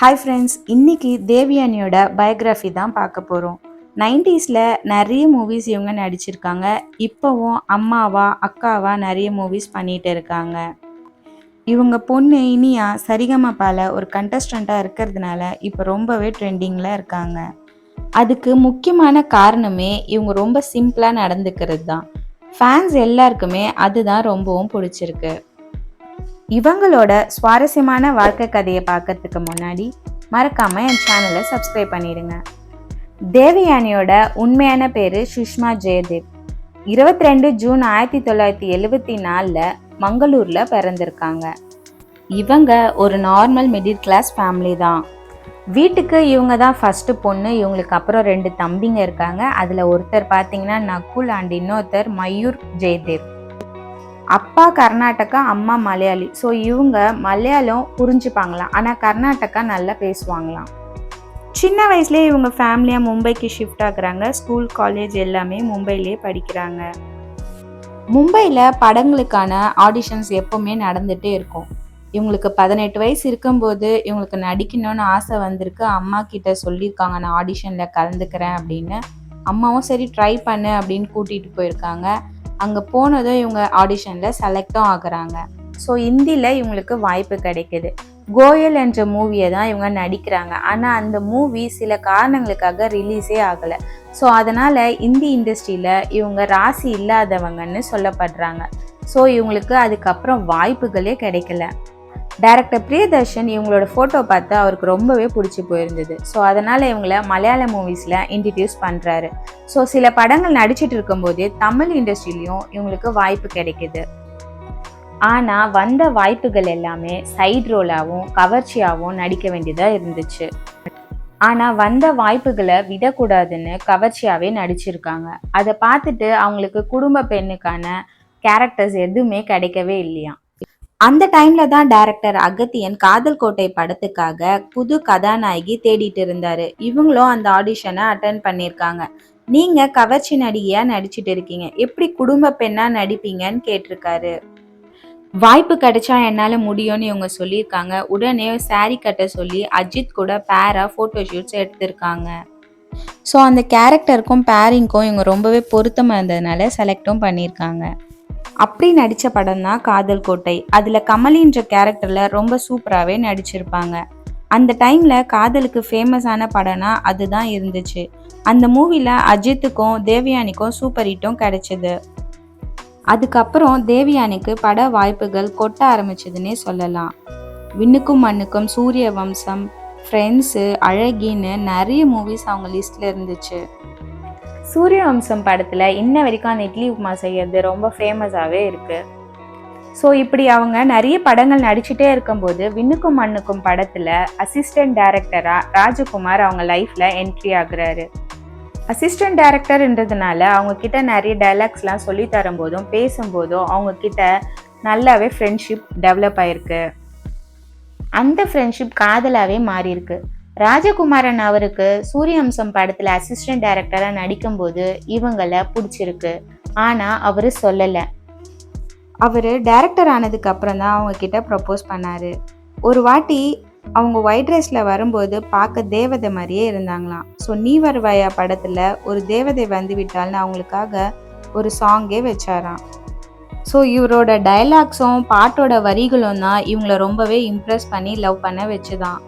Hi friends, இன்னைக்கு தேவயானியோட biography தான் பார்க்க போகிறோம். 90s நிறைய மூவிஸ் இவங்க நடிச்சிருக்காங்க. இப்போவும் அம்மாவா அக்காவா நிறைய மூவிஸ் பண்ணிட்டு இருக்காங்க. இவங்க பொண்ணு இனியா சரிகமபால ஒரு கண்டஸ்டண்ட்டாக இருக்கிறதுனால இப்போ ரொம்பவே ட்ரெண்டிங்கில் இருக்காங்க. அதுக்கு முக்கியமான காரணமே இவங்க ரொம்ப சிம்பிளாக நடந்துக்கிறது தான். ஃபேன்ஸ் எல்லாருக்குமே அதுதான் ரொம்பவும் பிடிச்சிருக்கு. இவங்களோட சுவாரஸ்யமான வாழ்க்கை கதையை பார்க்கறதுக்கு முன்னாடி மறக்காம என் சேனலை சப்ஸ்கிரைப் பண்ணிடுங்க. தேவயானியோட உண்மையான பேரு சுஷ்மா ஜெயதேவ். 22 ஜூன் 1974 மங்களூர்ல பிறந்திருக்காங்க. இவங்க ஒரு நார்மல் மிடில் கிளாஸ் ஃபேமிலி தான். வீட்டுக்கு இவங்க தான் ஃபர்ஸ்ட் பொண்ணு. இவங்களுக்கு அப்புறம் 2 தம்பிங்க இருக்காங்க. அதுல ஒருத்தர் பார்த்தீங்கன்னா நகுல் அண்ட் இன்னொருத்தர் மயூர் ஜெயதேவ். அப்பா கர்நாடகா, அம்மா மலையாளி. ஸோ இவங்க மலையாளம் புரிஞ்சுப்பாங்களாம், ஆனால் கர்நாடகா நல்லா பேசுவாங்களாம். சின்ன வயசுலேயே இவங்க ஃபேமிலியாக மும்பைக்கு ஷிஃப்ட் ஆகுறாங்க. ஸ்கூல் காலேஜ் எல்லாமே மும்பையிலே படிக்கிறாங்க. மும்பையில் படங்களுக்கான ஆடிஷன்ஸ் எப்போவுமே நடந்துகிட்டே இருக்கும். இவங்களுக்கு 18 வயசு இருக்கும்போது இவங்களுக்கு நடிக்கணும்னு ஆசை வந்திருக்கு. அம்மா கிட்ட சொல்லியிருக்காங்க, நான் ஆடிஷனில் கலந்துக்கிறேன் அப்படின்னு. அம்மாவும் சரி ட்ரை பண்ணு அப்படின்னு கூட்டிகிட்டு போயிருக்காங்க. அங்கே போனதும் இவங்க ஆடிஷனில் செலக்டும் ஆகுறாங்க. ஸோ ஹிந்தியில் இவங்களுக்கு வாய்ப்பு கிடைக்கிது. கோயல் என்ற மூவியை தான் இவங்க நடிக்கிறாங்க. ஆனால் அந்த மூவி சில காரணங்களுக்காக ரிலீஸே ஆகலை. ஸோ அதனால் ஹிந்தி இண்டஸ்ட்ரியில் இவங்க ராசி இல்லாதவங்கன்னு சொல்லப்படுறாங்க. ஸோ இவங்களுக்கு அதுக்கப்புறம் வாய்ப்புகளே கிடைக்கல. டைரக்டர் பிரியதர்ஷன் இவங்களோட ஃபோட்டோ பார்த்து அவருக்கு ரொம்பவே பிடிச்சி போயிருந்தது. ஸோ அதனால் இவங்கள மலையாள மூவிஸில் இன்ட்ரடியூஸ் பண்ணுறாரு. ஸோ சில படங்கள் நடிச்சிட்டு இருக்கும்போதே தமிழ் இண்டஸ்ட்ரியிலையும் இவங்களுக்கு வாய்ப்பு கிடைக்குது. ஆனால் வந்த வாய்ப்புகள் எல்லாமே சைட் ரோலாகவும் கவர்ச்சியாகவும் நடிக்க வேண்டியதாக இருந்துச்சு. ஆனால் வந்த வாய்ப்புகளை விடக்கூடாதுன்னு கவர்ச்சியாகவே நடிச்சிருக்காங்க. அதை பார்த்துட்டு அவங்களுக்கு குடும்ப பெண்ணுக்கான கேரக்டர்ஸ் எதுவுமே கிடைக்கவே இல்லையா. அந்த டைம்ல தான் டைரக்டர் அகத்தியன் காதல் கோட்டை படத்துக்காக புது கதாநாயகி தேடிட்டு இருந்தாரு. இவங்களும் அந்த ஆடிஷனை அட்டன் பண்ணியிருக்காங்க. நீங்க கவர்ச்சி நடிகையா நடிச்சிட்டு இருக்கீங்க, எப்படி குடும்ப பெண்ணா நடிப்பீங்கன்னு கேட்டிருக்காரு. வாய்ப்பு கிடைச்சா என்னால முடியும்னு இவங்க சொல்லியிருக்காங்க. உடனே சாரி கட்ட சொல்லி அஜித் கூட பேரா போட்டோ ஷூட்ஸ் எடுத்திருக்காங்க. ஸோ அந்த கேரக்டருக்கும் பேரிங்க்கும் இவங்க ரொம்பவே பொருத்தமாக இருந்ததுனால செலக்டும் பண்ணியிருக்காங்க. அப்படி நடித்த படம் தான் காதல் கோட்டை. அதில் கமலின்ற கேரக்டரில் ரொம்ப சூப்பராகவே நடிச்சிருப்பாங்க. அந்த டைமில் காதலுக்கு ஃபேமஸான படம்னா அதுதான் இருந்துச்சு. அந்த மூவியில் அஜித்துக்கும் தேவயானிக்கும் சூப்பர் ஹிட்டும் கிடைச்சிது. அதுக்கப்புறம் தேவயானிக்கு பட வாய்ப்புகள் கொட்ட ஆரம்பிச்சதுன்னே சொல்லலாம். விண்ணுக்கும் மண்ணுக்கும், சூரிய வம்சம், ஃப்ரெண்ட்ஸு, அழகின்னு நிறைய மூவிஸ் அவங்க லிஸ்ட்டில் இருந்துச்சு. சூரிய வம்சம் படத்தில் இன்ன வரைக்கும் அந்த இட்லி உப்புமா செய்யறது ரொம்ப ஃபேமஸாகவே இருக்குது. ஸோ இப்படி அவங்க நிறைய படங்கள் நடிச்சுட்டே இருக்கும்போது விண்ணுக்கும் மண்ணுக்கும் படத்தில் அசிஸ்டன்ட் டைரக்டராக ராஜகுமார் அவங்க லைஃப்பில் என்ட்ரி ஆகுறாரு. அசிஸ்டன்ட் டைரக்டர்ன்றதுனால அவங்க கிட்ட நிறைய டைலாக்ஸ்லாம் சொல்லி தரும்போதும் பேசும்போதும் அவங்க கிட்ட நல்லாவே ஃப்ரெண்ட்ஷிப் டெவலப் ஆயிருக்கு. அந்த ஃப்ரெண்ட்ஷிப் காதலாகவே மாறி இருக்கு. ராஜகுமாரன் அவருக்கு சூரியவம்சம் படத்தில் அசிஸ்டன்ட் டைரக்டராக நடிக்கும்போது இவங்களை பிடிச்சிருக்கு. ஆனால் அவர் சொல்லலை. அவர் டைரக்டர் ஆனதுக்கு அப்புறம் தான் அவங்க கிட்ட ப்ரப்போஸ் பண்ணார். ஒரு வாட்டி அவங்க ஒயிட் ட்ரெஸ்ஸில் வரும்போது பார்க்க தேவதை மாதிரியே இருந்தாங்களாம். ஸோ நீ வருவாயா படத்தில் ஒரு தேவதை வந்து விட்டால்னு அவங்களுக்காக ஒரு சாங்கே வச்சாராம். ஸோ இவரோட டைலாக்ஸும் பாட்டோட வரிகளும் தான் இவங்களை ரொம்பவே இம்ப்ரெஸ் பண்ணி லவ் பண்ண வச்சுதான்.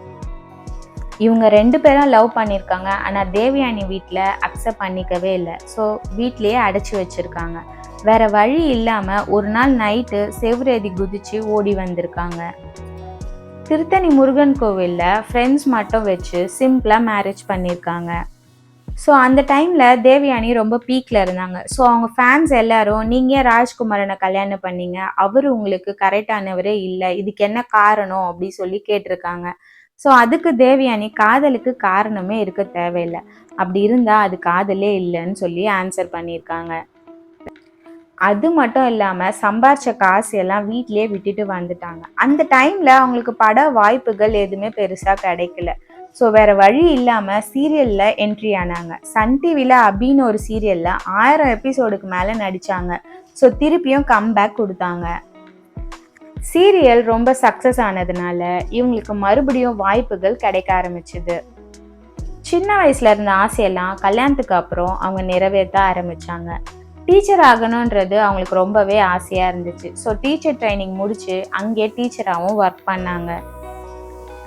இவங்க 2 பேரும் லவ் பண்ணியிருக்காங்க. ஆனால் தேவயானி வீட்டில் அக்செப்ட் பண்ணிக்கவே இல்லை. ஸோ வீட்லேயே அடைச்சி வச்சுருக்காங்க. வேறு வழி இல்லாமல் ஒரு நாள் நைட்டு செவ்வரேதி குதிச்சு ஓடி வந்திருக்காங்க. திருத்தணி முருகன் கோவிலில் ஃப்ரெண்ட்ஸ் மட்டும் வச்சு சிம்பிளாக மேரேஜ் பண்ணியிருக்காங்க. ஸோ அந்த டைமில் தேவயானி ரொம்ப பீக்கில் இருந்தாங்க. ஸோ அவங்க ஃபேன்ஸ் எல்லாரும் நீங்கள் ராஜ்குமாரனை கல்யாணம் பண்ணீங்க, அவர் உங்களுக்கு கரெக்டானவரே இல்லை, இதுக்கு என்ன காரணம் அப்படி சொல்லி கேட்டிருக்காங்க. ஸோ அதுக்கு தேவயானி காதலுக்கு காரணமே இருக்க தேவையில்லை, அப்படி இருந்தால் அது காதலே இல்லைன்னு சொல்லி ஆன்சர் பண்ணியிருக்காங்க. அது மட்டும் இல்லாமல் சம்பாரிச்ச காசு எல்லாம் வீட்லேயே விட்டுட்டு வந்துட்டாங்க. அந்த டைமில் அவங்களுக்கு பட வாய்ப்புகள் எதுவுமே பெருசாக கிடைக்கல. ஸோ வேறு வழி இல்லாமல் சீரியலில் என்ட்ரி ஆனாங்க. சன் டிவியில் அபின்னு ஒரு சீரியலில் 1000 எபிசோடுக்கு மேலே நடித்தாங்க. ஸோ திருப்பியும் கம்பேக் கொடுத்தாங்க. சீரியல் ரொம்ப சக்ஸஸ் ஆனதுனால இவங்களுக்கு மறுபடியும் வாய்ப்புகள் கிடைக்க ஆரம்பிச்சுது. சின்ன வயசுல இருந்த ஆசையெல்லாம் கல்யாணத்துக்கு அப்புறம் அவங்க நிறைவேற்ற ஆரம்பிச்சாங்க. டீச்சர் ஆகணுன்றது அவங்களுக்கு ரொம்பவே ஆசையா இருந்துச்சு. ஸோ டீச்சர் ட்ரைனிங் முடிச்சு அங்கேயே டீச்சராகவும் ஒர்க் பண்ணாங்க.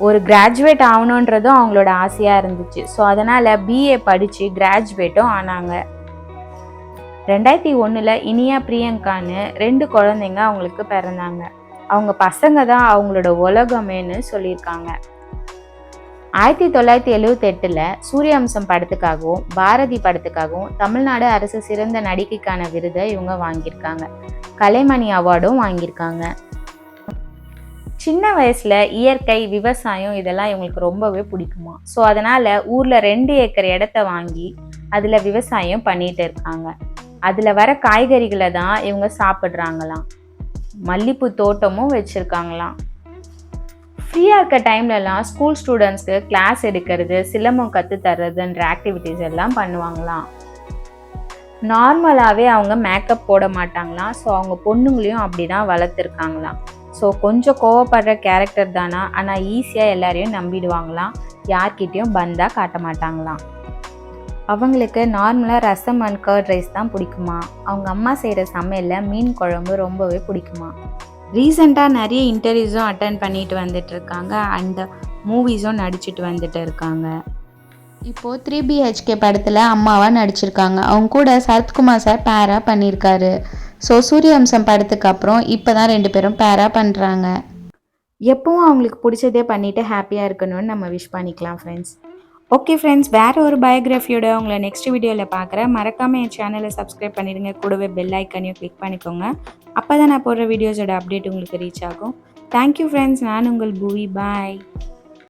ஒரு கிராஜுவேட் ஆகணுன்றதும் அவங்களோட ஆசையா இருந்துச்சு. ஸோ அதனால பிஏ படிச்சு கிராஜுவேட்டும் ஆனாங்க. 2001 இனியா பிரியங்கான்னு 2 குழந்தைங்க அவங்களுக்கு பிறந்தாங்க. அவங்க பசங்க தான் அவங்களோட உலகமேன்னு சொல்லியிருக்காங்க. 1978 சூரியவம்சம் படத்துக்காகவும் பாரதி படத்துக்காகவும் தமிழ்நாடு அரசு சிறந்த நடிகைக்கான விருதை இவங்க வாங்கியிருக்காங்க. கலைமணி அவார்டும் வாங்கியிருக்காங்க. சின்ன வயசுல இயற்கை, விவசாயம் இதெல்லாம் இவங்களுக்கு ரொம்பவே பிடிக்குமா. ஸோ அதனால ஊர்ல 2 ஏக்கர் இடத்த வாங்கி அதுல விவசாயம் பண்ணிட்டு இருக்காங்க. அதுல வர காய்கறிகளை தான் இவங்க சாப்பிட்றாங்களாம். மல்லிப்பூ தோட்டமும் வச்சிருக்காங்களாம். ஃப்ரீயா இருக்க டைம்லலாம் ஸ்கூல் ஸ்டூடெண்ட்ஸ்க்கு கிளாஸ் எடுக்கிறது, சிலம்பம் கற்று தர்றதுன்ற ஆக்டிவிட்டிஸ் எல்லாம் பண்ணுவாங்களாம். நார்மலாகவே அவங்க மேக்கப் போட மாட்டாங்களாம். ஸோ அவங்க பொண்ணுங்களையும் அப்படி தான் வளர்த்துருக்காங்களாம். ஸோ கொஞ்சம் கோவப்படுற கேரக்டர் தானா, ஆனால் ஈஸியாக எல்லாரையும் நம்பிடுவாங்களாம். யார்கிட்டையும் பந்தாக காட்ட மாட்டாங்களாம். அவங்களுக்கு நார்மலாக ரசம் அண்ட் கர்ட் ரைஸ் தான் பிடிக்குமா. அவங்க அம்மா செய்கிற சமையலில் மீன் குழம்பு ரொம்பவே பிடிக்குமா. ரீசெண்டாக நிறைய இன்டர்வியூஸும் அட்டன் பண்ணிட்டு வந்துட்டு இருக்காங்க. அண்ட் மூவிஸும் நடிச்சிட்டு வந்துட்டு இருக்காங்க. இப்போது 3BHK படத்தில் அம்மாவாக நடிச்சிருக்காங்க. அவங்க கூட சரத்குமார் சார் பேராக பண்ணியிருக்காரு. ஸோ சூரியவம்சம் படத்துக்கு அப்புறம் இப்போ தான் 2 பேரும் பேராக பண்ணுறாங்க. எப்பவும் அவங்களுக்கு பிடிச்சதே பண்ணிவிட்டு ஹாப்பியாக இருக்கணும்னு நம்ம விஷ் பண்ணிக்கலாம் ஃப்ரெண்ட்ஸ். ஓகே ஃப்ரெண்ட்ஸ், வேறு ஒரு பயோகிராஃபியோட உங்களை நெக்ஸ்ட் வீடியோவில் பார்க்குறேன். மறக்காமல் என் சேனலை சப்ஸ்கிரைப் பண்ணிடுங்க. கூடவே பெல் ஐக்கனையும் கிளிக் பண்ணிக்கோங்க. அப்போ தான் நான் போடுற வீடியோஸோட அப்டேட் உங்களுக்கு ரீச் ஆகும். Thank you friends. நான் உங்கள் பூவி. பாய்.